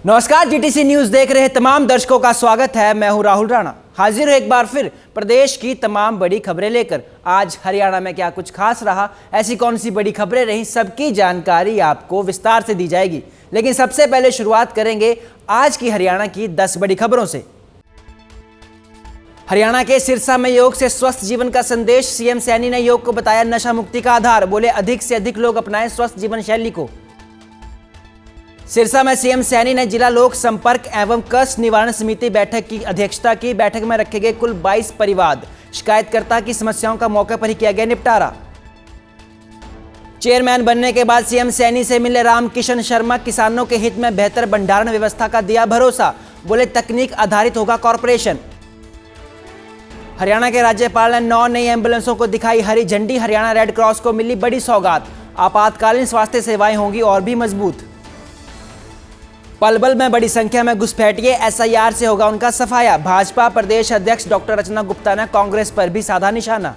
नमस्कार, GTC news देख रहे तमाम दर्शकों का स्वागत है। मैं हूं राहुल राणा, हाजिर हूं एक बार फिर प्रदेश की तमाम बड़ी खबरें लेकर। आज हरियाणा में क्या कुछ खास रहा, ऐसी कौन सी बड़ी खबरें रहीं, सबकी जानकारी आपको विस्तार से दी जाएगी। लेकिन सबसे पहले शुरुआत करेंगे आज की हरियाणा की 10 बड़ी खबरों से। हरियाणा के सिरसा में योग से स्वस्थ जीवन का संदेश। सीएम सैनी ने योग को बताया नशा मुक्ति का आधार। बोले अधिक से अधिक लोग अपनाएं स्वस्थ जीवन शैली को। सिरसा में सीएम सैनी ने जिला लोक संपर्क एवं कष्ट निवारण समिति बैठक की अध्यक्षता की। बैठक में रखे गए कुल 22 परिवाद शिकायतकर्ता की समस्याओं का मौके पर ही किया गया निपटारा। चेयरमैन बनने के बाद सीएम सैनी से मिले रामकिशन शर्मा। किसानों के हित में बेहतर भंडारण व्यवस्था का दिया भरोसा। बोले तकनीक आधारित होगा कॉरपोरेशन। हरियाणा के राज्यपाल ने 9 नई एम्बुलेंसों को दिखाई हरी झंडी। हरियाणा रेड क्रॉस को मिली बड़ी सौगात। आपातकालीन स्वास्थ्य सेवाएं होंगी और भी मजबूत। पलवल में बड़ी संख्या में घुसपैठिए, एसआईआर से होगा उनका सफाया। भाजपा प्रदेश अध्यक्ष डॉक्टर रचना गुप्ता ने कांग्रेस पर भी साधा निशाना।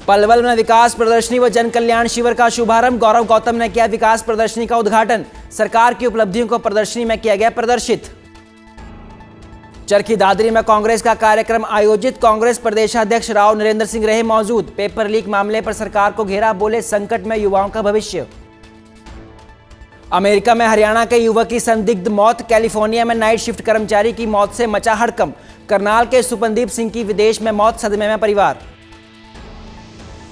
पलवल में विकास प्रदर्शनी व जन कल्याण शिविर का शुभारंभ। गौरव गौतम ने किया विकास प्रदर्शनी का उद्घाटन। सरकार की उपलब्धियों को प्रदर्शनी में किया गया प्रदर्शित। चरखी दादरी में कांग्रेस का कार्यक्रम आयोजित। कांग्रेस प्रदेशाध्यक्ष राव नरेंद्र सिंह रहे मौजूद। पेपर लीक मामले पर सरकार को घेरा। बोले संकट में युवाओं का भविष्य। अमेरिका में हरियाणा के युवक की संदिग्ध मौत। कैलिफोर्निया में नाइट शिफ्ट कर्मचारी की मौत से मचा हड़कंप। करनाल के सुपनदीप सिंह की विदेश में मौत, सदमे में परिवार।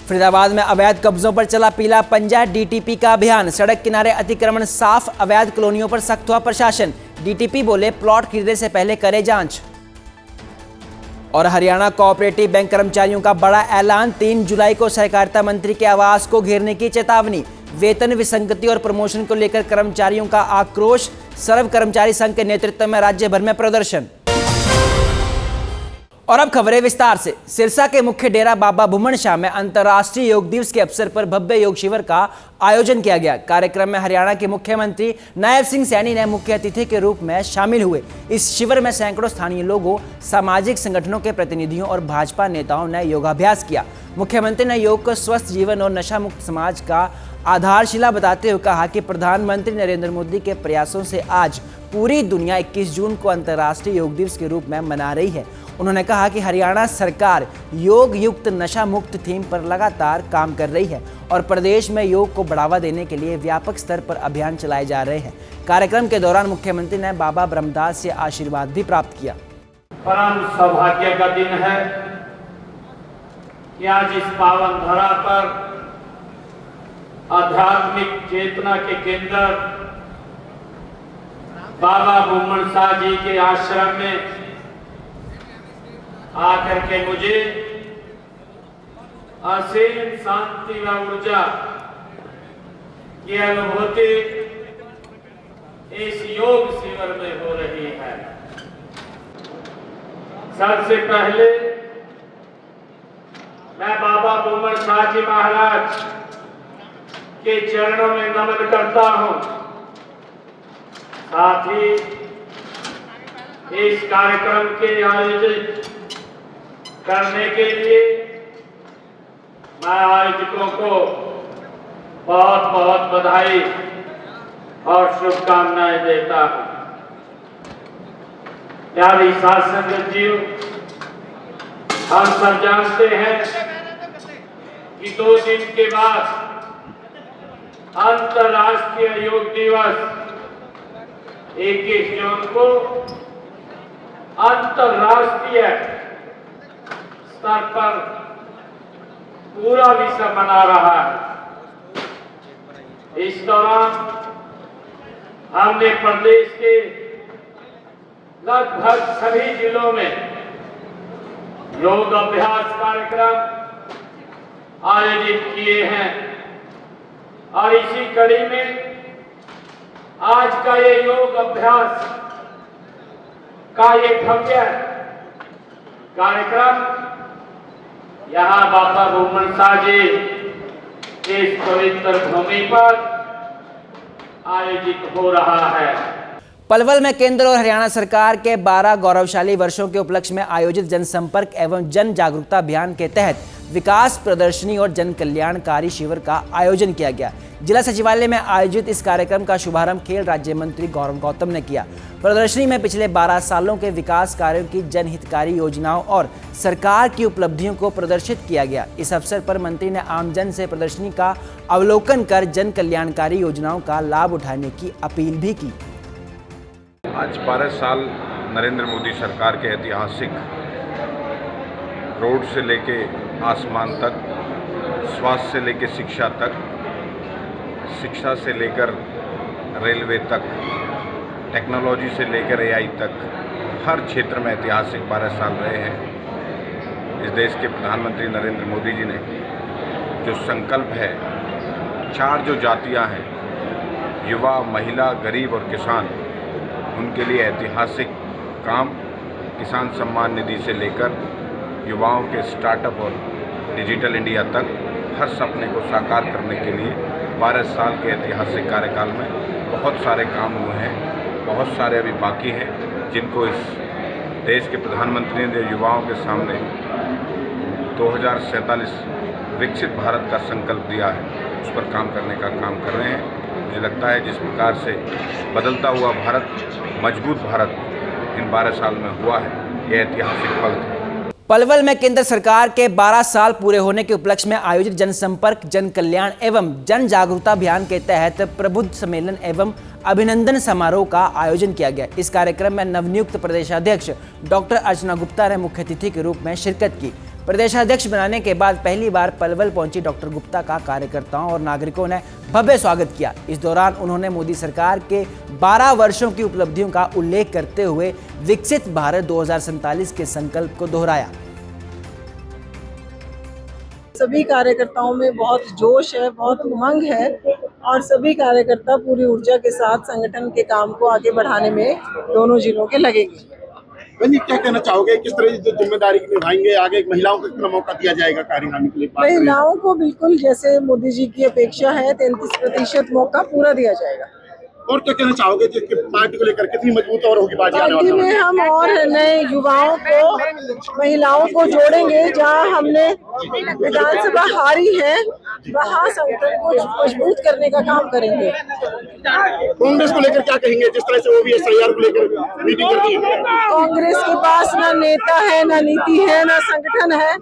फरीदाबाद में अवैध कब्जों पर चला पीला पंजा। डीटीपी का अभियान। सड़क किनारे अतिक्रमण साफ, अवैध कॉलोनियों पर सख्त हुआ प्रशासन। डीटीपी बोले प्लॉट खरीदने से पहले करे जांच। और हरियाणा कोऑपरेटिव बैंक कर्मचारियों का बड़ा ऐलान। 3 जुलाई को सहकारिता मंत्री के आवास को घेरने की चेतावनी। वेतन विसंगति और प्रमोशन को लेकर कर्मचारियों का आक्रोश। सर्व कर्मचारी संघ के नेतृत्व में राज्य भर में प्रदर्शन। और अब खबरें विस्तार से। सिरसा के मुख्य डेरा बाबा भूमन शाह में अंतर्राष्ट्रीय योग दिवस के अवसर पर भव्य योग शिविर का आयोजन किया गया। कार्यक्रम में हरियाणा के मुख्यमंत्री नायब सिंह सैनी ने मुख्य अतिथि के रूप में शामिल हुए। इस शिविर में सैकड़ों स्थानीय लोगों, सामाजिक संगठनों के प्रतिनिधियों और भाजपा नेताओं ने योगाभ्यास किया। मुख्यमंत्री ने योग को स्वस्थ जीवन और नशा मुक्त समाज का आधारशिला बताते हुए कहा कि प्रधानमंत्री नरेंद्र मोदी के प्रयासों से आज पूरी दुनिया 21 जून को अंतर्राष्ट्रीय योग दिवस के रूप में मना रही है। उन्होंने कहा कि हरियाणा सरकार योग युक्त नशा मुक्त थीम पर लगातार काम कर रही है और प्रदेश में योग को बढ़ावा देने के लिए व्यापक स्तर पर अभियान चलाए जा रहे हैं। कार्यक्रम के दौरान मुख्यमंत्री ने बाबा ब्रह्मदास से आशीर्वाद भी प्राप्त किया। परम सौभाग्य का दिन है कि आज इस पावन धरा पर आध्यात्मिक चेतना के केंद्र बाबा भूमन शाह जी के आश्रम में आकर के मुझे असीम शांति व ऊर्जा की अनुभूति इस योग शिविर में हो रही है। सबसे पहले मैं बाबा भूमन शाह जी महाराज के चरणों में नमन करता हूं। साथ ही इस कार्यक्रम के आयोजित करने के लिए मैं आयोजकों को बहुत बहुत बधाई और शुभकामनाएं देता हूं। प्यारी साध संगत जी, हम सब जानते हैं कि 2 दिन के बाद अंतर्राष्ट्रीय योग दिवस 21 जून को अंतर्राष्ट्रीय स्तर पर पूरा विश्व मना रहा है। इस दौरान हमने प्रदेश के लगभग सभी जिलों में योग अभ्यास कार्यक्रम आयोजित किए हैं और इसी कड़ी में आज का ये योग अभ्यास का ये भव्य कार्यक्रम यहाँ बाबा भूमन शाह जी के इस पवित्र भूमि पर आयोजित हो रहा है। पलवल में केंद्र और हरियाणा सरकार के 12 गौरवशाली वर्षों के उपलक्ष्य में आयोजित जनसंपर्क एवं जन जागरूकता अभियान के तहत विकास प्रदर्शनी और जन कल्याणकारी शिविर का आयोजन किया गया। जिला सचिवालय में आयोजित इस कार्यक्रम का शुभारंभ खेल राज्य मंत्री गौरव गौतम ने किया। प्रदर्शनी में पिछले 12 सालों के विकास कार्यों की जनहितकारी योजनाओं और सरकार की उपलब्धियों को प्रदर्शित किया गया। इस अवसर पर मंत्री ने आमजन से प्रदर्शनी का अवलोकन कर जन कल्याणकारी योजनाओं का लाभ उठाने की अपील भी की। आज 12 साल नरेंद्र मोदी सरकार के ऐतिहासिक रोड से लेके आसमान तक, स्वास्थ्य से लेके शिक्षा तक, शिक्षा से लेकर रेलवे तक, टेक्नोलॉजी से लेकर एआई तक, हर क्षेत्र में ऐतिहासिक 12 साल रहे हैं। इस देश के प्रधानमंत्री नरेंद्र मोदी जी ने जो संकल्प है, 4 जो जातियां हैं, युवा, महिला, गरीब और किसान, उनके लिए ऐतिहासिक काम, किसान सम्मान निधि से लेकर युवाओं के स्टार्टअप और डिजिटल इंडिया तक हर सपने को साकार करने के लिए 12 साल के ऐतिहासिक कार्यकाल में बहुत सारे काम हुए हैं। बहुत सारे अभी बाकी हैं जिनको इस देश के प्रधानमंत्री ने युवाओं के सामने 2047 विकसित भारत का संकल्प दिया है, उस पर काम करने का काम कर रहे हैं। मुझे लगता है जिस प्रकार से बदलता हुआ भारत, मजबूत भारत इन 12 साल में हुआ है, ये ऐतिहासिक पल थे। पलवल में केंद्र सरकार के 12 साल पूरे होने के उपलक्ष्य में आयोजित जनसंपर्क, जन कल्याण एवं जन जागरूकता अभियान के तहत प्रबुद्ध सम्मेलन एवं अभिनंदन समारोह का आयोजन किया गया। इस कार्यक्रम में नवनियुक्त प्रदेशाध्यक्ष डॉक्टर अर्चना गुप्ता ने मुख्य अतिथि के रूप में शिरकत की। प्रदेशाध्यक्ष बनाने के बाद पहली बार पलवल पहुंची डॉक्टर गुप्ता का कार्यकर्ताओं और नागरिकों ने भव्य स्वागत किया। इस दौरान उन्होंने मोदी सरकार के 12 वर्षों की उपलब्धियों का उल्लेख करते हुए विकसित भारत 2047 के संकल्प को दोहराया। सभी कार्यकर्ताओं में बहुत जोश है, बहुत उमंग है और सभी कार्यकर्ता पूरी ऊर्जा के साथ संगठन के काम को आगे बढ़ाने में दोनों जिलों के लगेंगे। जी, क्या कहना चाहोगे, किस तरह की जिम्मेदारी निभाएंगे आगे? महिलाओं को कितना मौका दिया जाएगा कार्यकारिणी के लिए? महिलाओं को बिल्कुल जैसे मोदी जी की अपेक्षा है 33% मौका पूरा दिया जाएगा। और क्या कहना चाहोगे जिसके पार्टी को लेकर कितनी मजबूत और होगी पार्टी में? हम और नए युवाओं को, महिलाओं को जोड़ेंगे। जहां हमने विधानसभा हारी है वहां संगठन को मजबूत करने का काम करेंगे। कांग्रेस को लेकर क्या कहेंगे, जिस तरह से वो भी SIR को लेकर मीटिंग करती है? कांग्रेस के पास ना नेता है, ना नीति है, ना संगठन है,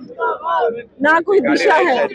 ना कोई दिशा है।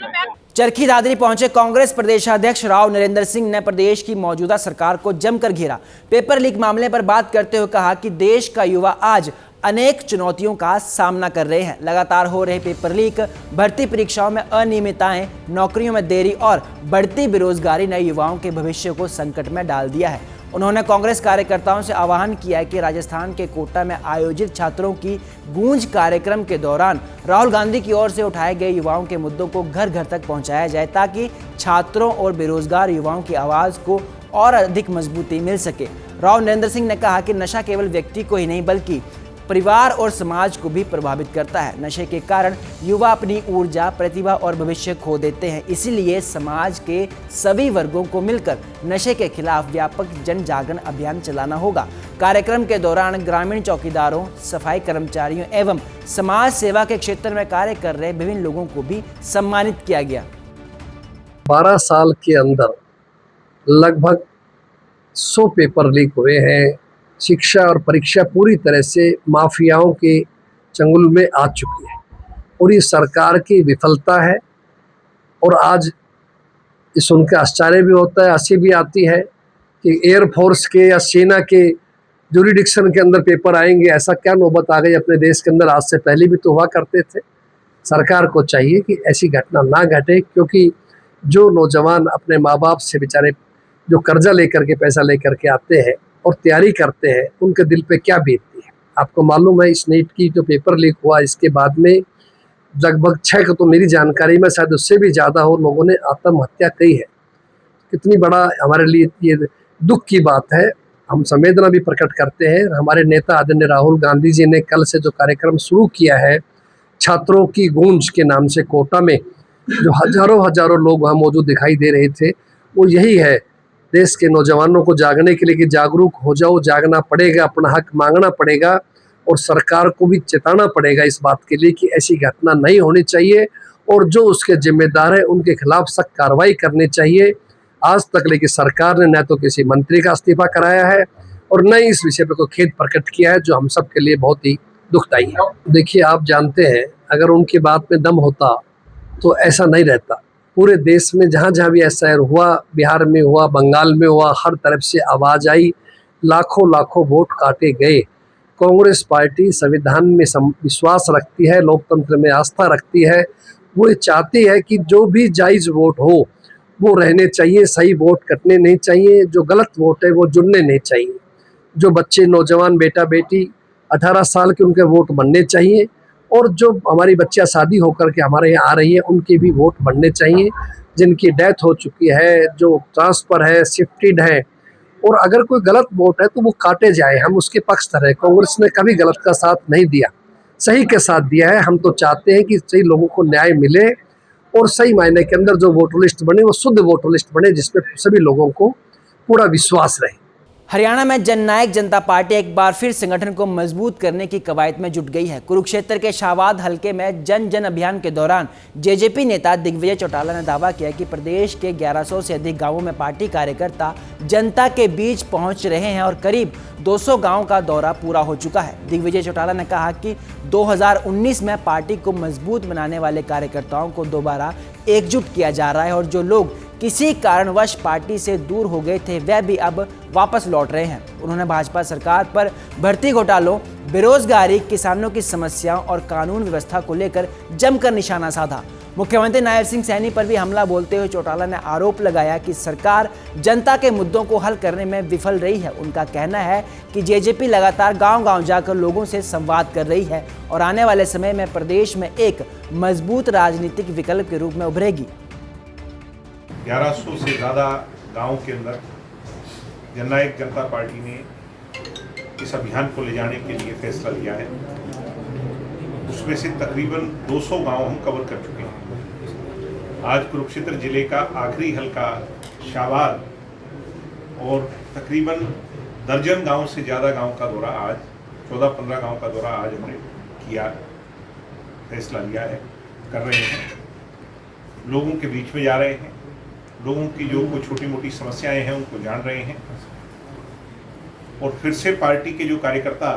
चरखी दादरी पहुंचे कांग्रेस प्रदेशाध्यक्ष राव नरेंद्र सिंह ने प्रदेश की मौजूदा सरकार को जमकर घेरा। पेपर लीक मामले पर बात करते हुए कहा कि देश का युवा आज अनेक चुनौतियों का सामना कर रहे हैं। लगातार हो रहे पेपर लीक, भर्ती परीक्षाओं में अनियमितताएं, नौकरियों में देरी और बढ़ती बेरोजगारी ने युवाओं के भविष्य को संकट में डाल दिया है। उन्होंने कांग्रेस कार्यकर्ताओं से आह्वान किया है कि राजस्थान के कोटा में आयोजित छात्रों की गूंज कार्यक्रम के दौरान राहुल गांधी की ओर से उठाए गए युवाओं के मुद्दों को घर घर तक पहुंचाया जाए, ताकि छात्रों और बेरोजगार युवाओं की आवाज़ को और अधिक मजबूती मिल सके। राव नरेंद्र सिंह ने कहा कि नशा केवल व्यक्ति को ही नहीं बल्कि परिवार और समाज को भी प्रभावित करता है। नशे के कारण युवा अपनी ऊर्जा, प्रतिभा और भविष्य खो देते हैं। इसीलिए समाज के सभी वर्गों को मिलकर नशे के खिलाफ व्यापक जन जागरण अभियान चलाना होगा। कार्यक्रम के दौरान ग्रामीण चौकीदारों, सफाई कर्मचारियों एवं समाज सेवा के क्षेत्र में कार्य कर रहे विभिन्न लोगों को भी सम्मानित किया गया। 12 साल के अंदर लगभग 100 पेपर लीक हुए हैं। शिक्षा और परीक्षा पूरी तरह से माफियाओं के चंगुल में आ चुकी है और ये सरकार की विफलता है। और आज सुन के आश्चर्य भी होता है, हंसी भी आती है कि एयरफोर्स के या सेना के जुरिडिक्शन के अंदर पेपर आएंगे। ऐसा क्या नौबत आ गई अपने देश के अंदर? आज से पहले भी तो हुआ करते थे। सरकार को चाहिए कि ऐसी घटना ना घटे, क्योंकि जो नौजवान अपने माँ बाप से बेचारे जो कर्जा लेकर के, पैसा लेकर के आते हैं और तैयारी करते हैं, उनके दिल पे क्या बीतती है। आपको मालूम है इस नीट की जो पेपर लीक हुआ, इसके बाद में लगभग 6 को तो मेरी जानकारी में शायद उससे भी ज़्यादा हो लोगों ने आत्महत्या की है। कितनी बड़ा हमारे लिए ये दुख की बात है। हम संवेदना भी प्रकट करते हैं। हमारे नेता आदरणीय राहुल गांधी जी ने कल से जो कार्यक्रम शुरू किया है छात्रों की गूंज के नाम से, कोटा में जो हजारों लोग वहाँ मौजूद दिखाई दे रहे थे, वो यही है देश के नौजवानों को जागने के लिए कि जागरूक हो जाओ, जागना पड़ेगा, अपना हक मांगना पड़ेगा और सरकार को भी चेताना पड़ेगा इस बात के लिए कि ऐसी घटना नहीं होनी चाहिए और जो उसके जिम्मेदार हैं उनके खिलाफ सख्त कार्रवाई करनी चाहिए। आज तक लेकिन सरकार ने न तो किसी मंत्री का इस्तीफा कराया है और न ही इस विषय पर कोई खेद प्रकट किया है, जो हम सब के लिए बहुत ही दुखदायी है। देखिए, आप जानते हैं, अगर उनकी बात में दम होता तो ऐसा नहीं रहता। पूरे देश में जहाँ जहाँ भी ऐसा हुआ, बिहार में हुआ, बंगाल में हुआ, हर तरफ से आवाज़ आई, लाखों लाखों वोट काटे गए। कांग्रेस पार्टी संविधान में विश्वास रखती है, लोकतंत्र में आस्था रखती है। वो चाहती है कि जो भी जायज़ वोट हो वो रहने चाहिए, सही वोट कटने नहीं चाहिए, जो गलत वोट है वो जुड़ने नहीं चाहिए। जो बच्चे, नौजवान, बेटा बेटी 18 साल के, उनके वोट बनने चाहिए, और जो हमारी बच्चियां शादी होकर के हमारे यहाँ आ रही है उनके भी वोट बनने चाहिए। जिनकी डेथ हो चुकी है, जो ट्रांसफ़र है, शिफ्टेड है, और अगर कोई गलत वोट है तो वो काटे जाए। हम उसके पक्षधर हैं। कांग्रेस ने कभी गलत का साथ नहीं दिया, सही के साथ दिया है। हम तो चाहते हैं कि सही लोगों को न्याय मिले और सही मायने के अंदर जो वोटर लिस्ट बने वो शुद्ध वोटर लिस्ट बने, जिसमें सभी लोगों को पूरा विश्वास रहे। हरियाणा में जननायक जनता पार्टी एक बार फिर संगठन को मजबूत करने की कवायद में जुट गई है। कुरुक्षेत्र के शाहबाद हलके में जन जन अभियान के दौरान जेजेपी नेता दिग्विजय चौटाला ने दावा किया कि प्रदेश के 1100 से अधिक गांवों में पार्टी कार्यकर्ता जनता के बीच पहुंच रहे हैं और करीब 200 गांव का दौरा पूरा हो चुका है। दिग्विजय चौटाला ने कहा कि 2019 में पार्टी को मजबूत बनाने वाले कार्यकर्ताओं को दोबारा एकजुट किया जा रहा है और जो लोग किसी कारणवश पार्टी से दूर हो गए थे वह भी अब वापस लौट रहे हैं। उन्होंने भाजपा सरकार पर भर्ती घोटालों, बेरोजगारी, किसानों की समस्याओं और कानून व्यवस्था को लेकर जमकर निशाना साधा। मुख्यमंत्री नायब सिंह सैनी पर भी हमला बोलते हुए चौटाला ने आरोप लगाया कि सरकार जनता के मुद्दों को हल करने में विफल रही है। उनका कहना है कि जेजेपी लगातार गांव-गांव जाकर लोगों से संवाद कर रही है और आने वाले समय में प्रदेश में एक मजबूत राजनीतिक विकल्प के रूप में उभरेगी। 1100 से ज़्यादा गाँव के अंदर जननायक जनता पार्टी ने इस अभियान को ले जाने के लिए फैसला लिया है। उसमें से तकरीबन 200 गांव हम कवर कर चुके हैं। आज कुरुक्षेत्र जिले का आखिरी हलका शाहबाद और तकरीबन दर्जन गांव से ज़्यादा गांव का दौरा आज 14-15 गांव का दौरा आज हमने किया, फैसला लिया है, कर रहे हैं। लोगों के बीच में जा रहे हैं, लोगों की जो कोई छोटी मोटी समस्याएं हैं उनको जान रहे हैं और फिर से पार्टी के जो कार्यकर्ता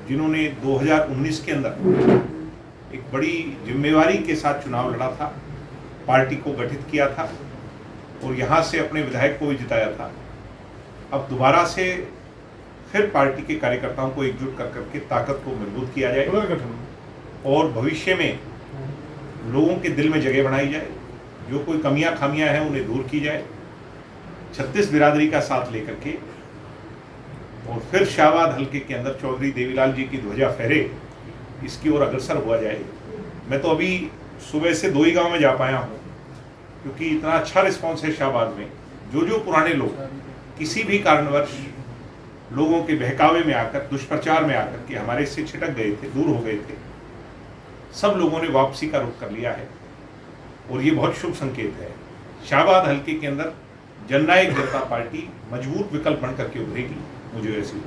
जिन्होंने 2019 के अंदर एक बड़ी जिम्मेवारी के साथ चुनाव लड़ा था, पार्टी को गठित किया था और यहाँ से अपने विधायक को भी जिताया था, अब दोबारा से फिर पार्टी के कार्यकर्ताओं को एकजुट कर करके ताकत को मजबूत किया जाए और भविष्य में लोगों के दिल में जगह बनाई जाए। जो कोई कमियां खामियां हैं उन्हें दूर की जाए। 36 बिरादरी का साथ लेकर के और फिर शाहबाद हल्के के अंदर चौधरी देवीलाल जी की ध्वजा फहरे, इसकी ओर अग्रसर हुआ जाए। मैं तो अभी सुबह से 2 ही गांव में जा पाया हूं क्योंकि इतना अच्छा रिस्पॉन्स है शाहबाद में। जो पुराने लोग किसी भी कारणवश लोगों के बहकावे में आकर, दुष्प्रचार में आकर के हमारे से छिटक गए थे, दूर हो गए थे, सब लोगों ने वापसी का रुख कर लिया है और ये बहुत शुभ संकेत है। शाहबाद हल्के के अंदर जननायक जनता पार्टी मजबूत विकल्प बन करके उभरेगी, मुझे ऐसी।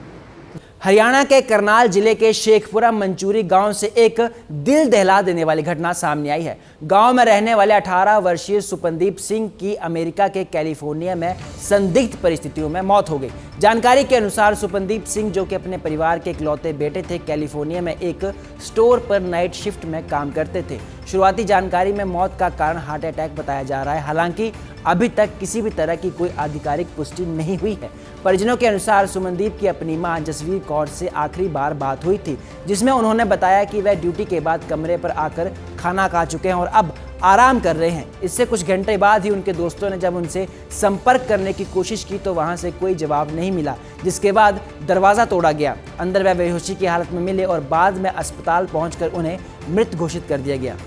हरियाणा के करनाल जिले के शेखपुरा मंचूरी गांव से एक दिल दहला देने वाली घटना सामने आई है। गांव में रहने वाले 18 वर्षीय सुपनदीप सिंह की अमेरिका के कैलिफोर्निया में संदिग्ध परिस्थितियों में मौत हो गई। जानकारी के अनुसार सुपनदीप सिंह, जो कि अपने परिवार के इकलौते बेटे थे, कैलिफोर्निया में एक स्टोर पर नाइट शिफ्ट में काम करते थे। शुरुआती जानकारी में मौत का कारण हार्ट अटैक बताया जा रहा है। हालांकि अभी तक किसी भी तरह की कोई आधिकारिक पुष्टि नहीं हुई है। परिजनों के अनुसार सुमनदीप की अपनी मां जसवीर कौर से आखिरी बार बात हुई थी, जिसमें उन्होंने बताया कि वह ड्यूटी के बाद कमरे पर आकर खाना खा चुके हैं और अब आराम कर रहे हैं। इससे कुछ घंटे बाद ही उनके दोस्तों ने जब उनसे संपर्क करने की कोशिश की तो वहां से कोई जवाब नहीं मिला, जिसके बाद दरवाज़ा तोड़ा गया। अंदर वह बेहोशी की हालत में मिले और बाद में अस्पताल पहुंचकर उन्हें मृत घोषित कर दिया गया।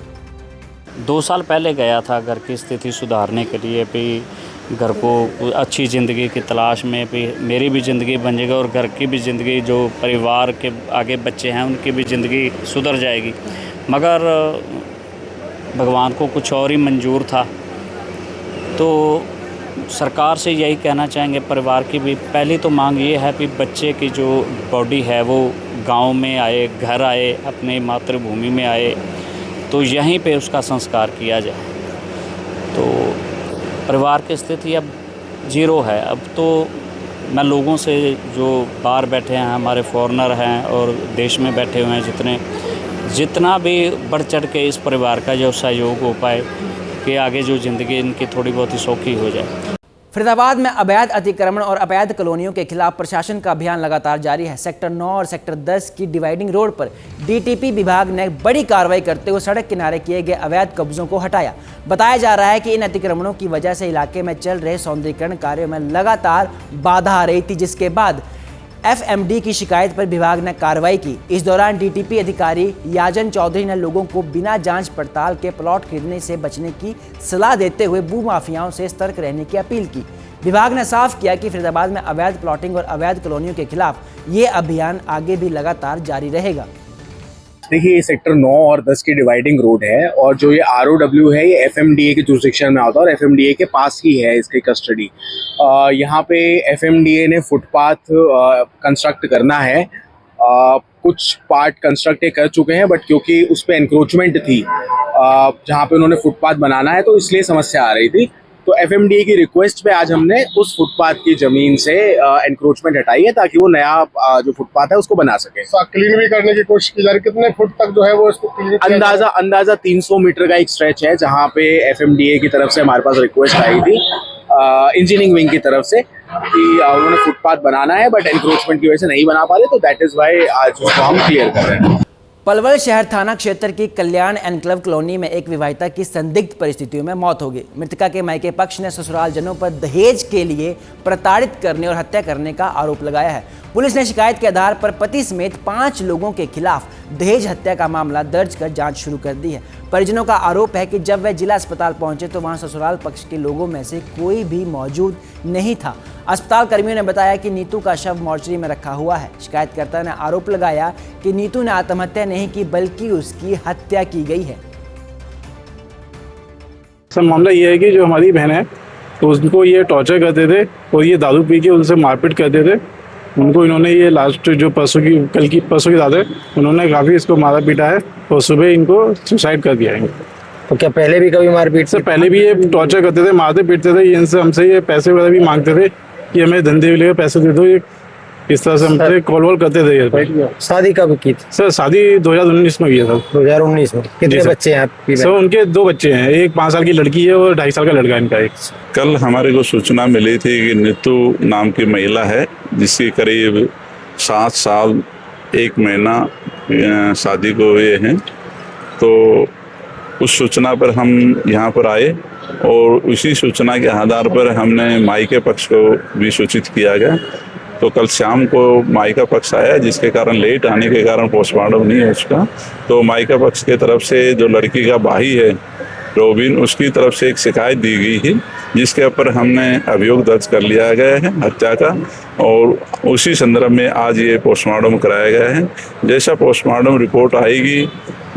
2 साल पहले गया था घर की स्थिति सुधारने के लिए, भी घर को अच्छी ज़िंदगी की तलाश में, भी मेरी भी ज़िंदगी बन जाएगी और घर की भी ज़िंदगी, जो परिवार के आगे बच्चे हैं उनकी भी ज़िंदगी सुधर जाएगी। मगर भगवान को कुछ और ही मंजूर था। तो सरकार से यही कहना चाहेंगे, परिवार की भी पहली तो मांग ये है कि बच्चे की जो बॉडी है वो गांव में आए, घर आए, अपने मातृभूमि में आए। तो यहीं पे उसका संस्कार किया जाए। तो परिवार की स्थिति अब जीरो है। अब तो मैं लोगों से जो बाहर बैठे हैं, हमारे फॉरेनर हैं और देश में बैठे हुए हैं, जितना भी बढ़ चढ़ के इस परिवार का जो सहयोग हो पाए कि आगे जो ज़िंदगी इनकी थोड़ी बहुत ही सौखी हो जाए। फरीदाबाद में अवैध अतिक्रमण और अवैध कॉलोनियों के खिलाफ प्रशासन का अभियान लगातार जारी है। सेक्टर 9 और सेक्टर 10 की डिवाइडिंग रोड पर डीटीपी विभाग ने बड़ी कार्रवाई करते हुए सड़क किनारे किए गए अवैध कब्जों को हटाया। बताया जा रहा है कि इन अतिक्रमणों की वजह से इलाके में चल रहे सौंदर्यीकरण कार्यों में लगातार बाधा आ रही थी, जिसके बाद एफएमडी की शिकायत पर विभाग ने कार्रवाई की। इस दौरान डीटीपी अधिकारी याजन चौधरी ने लोगों को बिना जांच पड़ताल के प्लॉट खरीदने से बचने की सलाह देते हुए भू माफियाओं से सतर्क रहने की अपील की। विभाग ने साफ किया कि फरीदाबाद में अवैध प्लॉटिंग और अवैध कॉलोनियों के खिलाफ ये अभियान आगे भी लगातार जारी रहेगा। देखिए, ये सेक्टर 9 और 10 की डिवाइडिंग रोड है और जो ये ROW है ये FMDA के जुरिसडिक्शन में आता है और FMDA के पास ही है इसकी कस्टडी। यहाँ पे FMDA ने फुटपाथ कंस्ट्रक्ट करना है। कुछ पार्ट कंस्ट्रक्ट कर चुके हैं, बट क्योंकि उस पर एनक्रोचमेंट थी जहाँ पे उन्होंने फुटपाथ बनाना है, तो इसलिए समस्या आ रही थी। तो FMDA की रिक्वेस्ट पे आज हमने उस फुटपाथ की जमीन से एनक्रोचमेंट हटाई है ताकि वो नया जो फुटपाथ है उसको बना सके। क्लीन भी करने की कोशिश की जा रही है। कितने फुट तक जो है वो इसको क्लीन अंदाजा 300 मीटर का एक स्ट्रेच है जहाँ पे FMDA की तरफ से हमारे पास रिक्वेस्ट आई थी इंजीनियरिंग विंग की तरफ से कि उन्होंने फुटपाथ बनाना है, बट एनक्रोचमेंट की वजह से नहीं बना पा रहे, तो दैट इज वाई आज उसको हम क्लियर कर रहे हैं। पलवल शहर थाना क्षेत्र की कल्याण एनक्लेव कॉलोनी में एक विवाहिता की संदिग्ध परिस्थितियों में मौत हो गई। मृतका के मायके पक्ष ने ससुराल जनों पर दहेज के लिए प्रताड़ित करने और हत्या करने का आरोप लगाया है। पुलिस ने शिकायत के आधार पर पति समेत 5 लोगों के खिलाफ दहेज हत्या का मामला दर्ज कर जांच शुरू कर दी है। परिजनों का आरोप है कि जब वे जिला अस्पताल पहुंचे तो वहां ससुराल पक्ष के लोगों में से कोई भी मौजूद नहीं था। अस्पताल कर्मियों ने बताया कि नीतू का शव मोर्चरी में रखा हुआ है। शिकायतकर्ता ने आरोप लगाया कि नीतू ने आत्महत्या नहीं की बल्कि उसकी हत्या की गई है। सर, मामला ये है कि जो हमारी बहन है तो उनको ये टॉर्चर करते थे और ये दारू पी के उनसे मारपीट करते थे। उनको इन्होंने ये लास्ट जो परसों की रात है उन्होंने काफ़ी इसको मारा पीटा है और सुबह इनको सुसाइड कर दिया है। तो क्या पहले भी कभी मारपीट? सर, पहले भी ये टॉर्चर करते थे, मारते पीटते थे। इनसे हमसे ये पैसे वगैरह भी मांगते थे कि हमें धंधे के लिए पैसे दे दो। इस तरह से हमसे कॉल करते थे। शादी कब की थी? सर, शादी 2019 में हुई है। सर, 2019 में। कितने बच्चे हैं आपकी? सर, उनके 2 बच्चे हैं। एक 5 साल की लड़की है और 2.5 साल का लड़का है इनका एक। कल हमारे को सूचना मिली थी कि नीतू नाम की महिला है जिसकी करीब 7 साल 1 महीना शादी को हुए हैं। तो उस सूचना पर हम यहाँ पर आए और उसी सूचना के आधार पर हमने मायके पक्ष को भी सूचित किया गया। तो कल शाम को मायका पक्ष आया, जिसके कारण लेट आने के कारण पोस्टमार्टम नहीं हो चुका। तो मायका पक्ष के तरफ से जो लड़की का भाई है रोबिन, उसकी तरफ से एक शिकायत दी गई है जिसके ऊपर हमने अभियोग दर्ज कर लिया गया है हत्या का, और उसी संदर्भ में आज ये पोस्टमार्टम कराया गया है। जैसा पोस्टमार्टम रिपोर्ट आएगी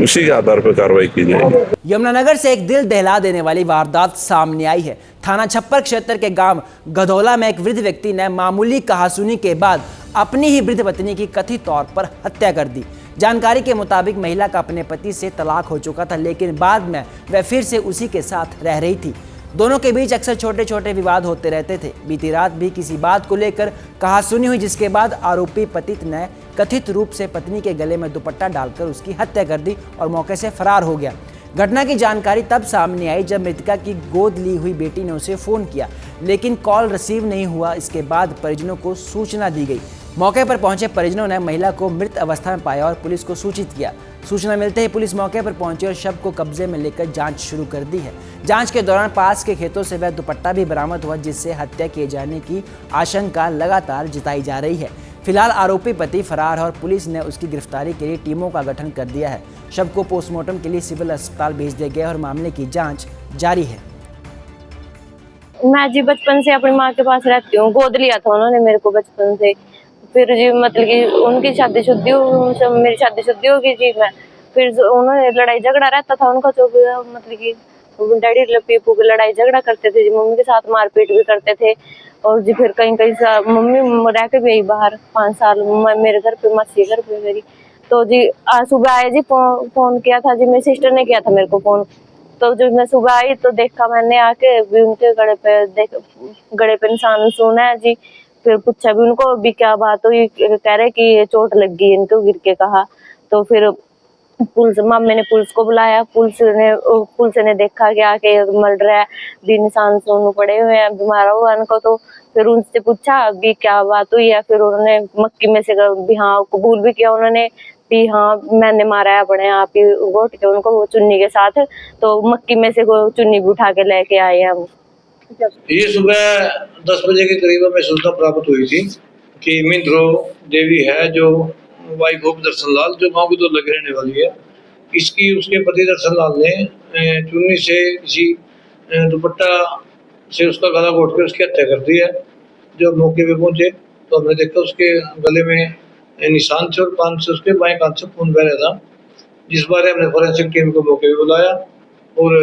उसी के आधार पर कार्रवाई की जाएगी। यमुनानगर से एक दिल दहला देने वाली वारदात सामने आई है। थाना छप्पर क्षेत्र के गांव गधौला में एक वृद्ध व्यक्ति ने मामूली कहासुनी के बाद अपनी ही वृद्ध पत्नी की कथित तौर पर हत्या कर दी। जानकारी के मुताबिक महिला का अपने पति से तलाक हो चुका था, लेकिन बाद में वह फिर से उसी के साथ रह रही थी। दोनों के बीच अक्सर छोटे छोटे विवाद होते रहते थे। बीती रात भी किसी बात को लेकर कहासुनी हुई, जिसके बाद आरोपी पति ने कथित रूप से पत्नी के गले में दुपट्टा डालकर उसकी हत्या कर दी और मौके से फरार हो गया। घटना की जानकारी तब सामने आई जब मृतका की गोद ली हुई बेटी ने उसे फोन किया, लेकिन कॉल रिसीव नहीं हुआ। इसके बाद परिजनों को सूचना दी गई। मौके पर पहुंचे परिजनों ने महिला को मृत अवस्था में पाया और पुलिस को सूचित किया। सूचना मिलते ही पुलिस मौके पर पहुंची और शव को कब्जे में लेकर जांच शुरू कर दी है। जांच के दौरान पास के खेतों से वह दुपट्टा भी बरामद हुआ, जिससे हत्या किए जाने की आशंका लगातार जताई जा रही है। फिलहाल आरोपी पति फरार है और पुलिस ने उसकी गिरफ्तारी के लिए टीमों का गठन कर दिया है। शव को पोस्टमार्टम के लिए सिविल अस्पताल भेज दिया गया और मामले की जाँच जारी है। मैं जी बचपन से अपनी माँ के पास रहती हूँ। गोद लिया था उन्होंने मेरे को बचपन से। फिर जी मतलब कि उनकी शादीशुदी मेरी शादीशुदी होगी जी। मैं फिर उन्होंने लड़ाई झगड़ा रहता था उनका, तो मतलब कि डैडी पीपू की लड़ाई झगड़ा करते थे जी। मम्मी के साथ मारपीट भी करते थे और जी फिर कहीं कहीं मम्मी रह के भी आई बाहर 5 साल मेरे घर पे, मासी घर पे मेरी। तो जी आज सुबह आए जी, फोन किया था जी, मेरी सिस्टर ने किया था मेरे को फोन। तो जब मैं सुबह आई तो देखा मैंने आके भी उनके गले पे निशान सुना है जी। फिर पूछा भी उनको भी क्या बात हुई, कह रहे कि चोट लग गई इनको, गिर के कहा। तो फिर पुलिस, मम्मी ने पुलिस को बुलाया, पुलिस ने देखा कि आके मर रहा है, भी निशान सोनू पड़े हुए हैं, बीमार हुआ उनको। तो फिर उनसे पूछा भी क्या बात हुई है। फिर उन्होंने मक्की में से भी हाँ कबूल भी किया उन्होंने भी हाँ मैंने मारा है अपने आप ही, घोट के उनको वो चुन्नी के साथ। तो मक्की में से चुन्नी भी उठा के लेके आए हम। ये सुबह 10 बजे के करीब हमें सूचना प्राप्त हुई थी कि मिंद्रो देवी है जो वाइफ ऑफ दर्शन लाल, जो गाँव की तो लग रहने वाली है, इसकी उसके पति दर्शन लाल ने चुन्नी से किसी दुपट्टा से उसका गला घोट के उसकी हत्या कर दी है। जब मौके पे पहुंचे तो हमने देखा उसके गले में निशान थे और कान से, उसके बाएं कान से खून बह रहा था, जिस बारे हमने फॉरेंसिक टीम को मौके पे बुलाया और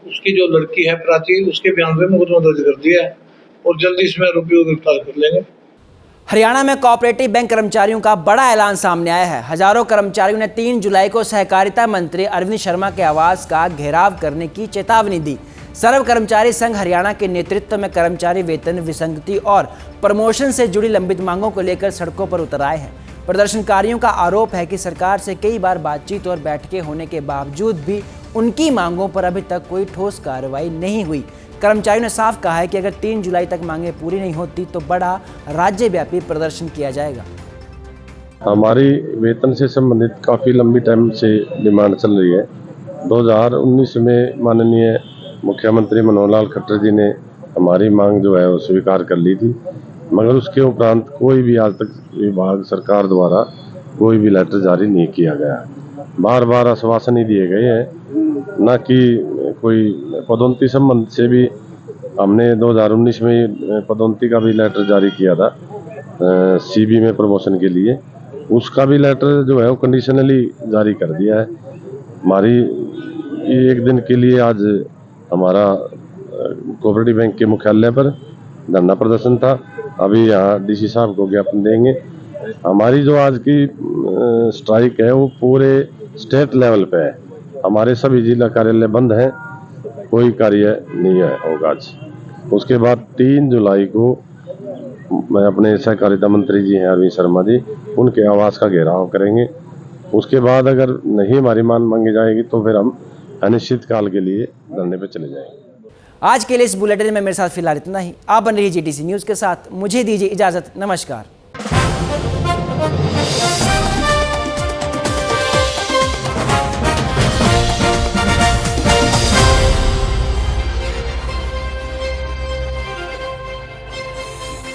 उसकी जो लड़की है प्राची, उसके बयान पे मुकदमा दर्ज कर दिया है और जल्दी इसमें आरोपी को गिरफ्तार कर लेंगे। हरियाणा में कोऑपरेटिव बैंक कर्मचारियों का बड़ा ऐलान सामने आया है। हजारों कर्मचारियों ने 3 जुलाई को सहकारिता मंत्री अरविंद शर्मा के आवास का घेराव करने की चेतावनी दी। सर्व कर्मचारी संघ हरियाणा के नेतृत्व में कर्मचारी वेतन विसंगति और प्रमोशन से जुड़ी लंबित मांगों को लेकर सड़कों पर उतर आए हैं। प्रदर्शनकारियों का आरोप है कि सरकार से कई बार बातचीत और बैठकें होने के बावजूद भी उनकी मांगों पर अभी तक कोई ठोस कार्रवाई नहीं हुई। कर्मचारियों ने साफ कहा है कि अगर 3 जुलाई तक मांगें पूरी नहीं होती तो बड़ा राज्यव्यापी प्रदर्शन किया जाएगा। हमारी वेतन से संबंधित काफ़ी लंबी टाइम से डिमांड चल रही है। 2019 में माननीय मुख्यमंत्री मनोहर लाल खट्टर जी ने हमारी मांग जो है वो स्वीकार कर ली थी, मगर उसके उपरांत कोई भी आज तक विभाग सरकार द्वारा कोई भी लेटर जारी नहीं किया गया। बार बार आश्वासन ही दिए गए हैं, न कि कोई पदोन्नति संबंध से भी हमने 2019 में पदोन्नति का भी लेटर जारी किया था सीबी में प्रमोशन के लिए, उसका भी लेटर जो है वो कंडीशनली जारी कर दिया है। हमारी एक दिन के लिए आज हमारा कोऑपरेटिव बैंक के मुख्यालय पर धरना प्रदर्शन था। अभी यहाँ डीसी साहब को ज्ञापन देंगे। हमारी जो आज की स्ट्राइक है वो पूरे स्टेट लेवल पे है। हमारे सभी जिला कार्यालय बंद हैं, कोई कार्य नहीं होगा आज। उसके बाद 3 जुलाई को मैं अपने सहकारिता मंत्री जी हैं अरविंद शर्मा जी, उनके आवास का घेराव करेंगे। उसके बाद अगर नहीं हमारी मांग मांगी जाएगी तो फिर हम अनिश्चित काल के लिए धरने पे चले जाएंगे। आज के लिए इस बुलेटिन में मेरे साथ फिलहाल इतना ही। आप बने रहिए GTC न्यूज़ के साथ। मुझे दीजिए इजाज़त। नमस्कार।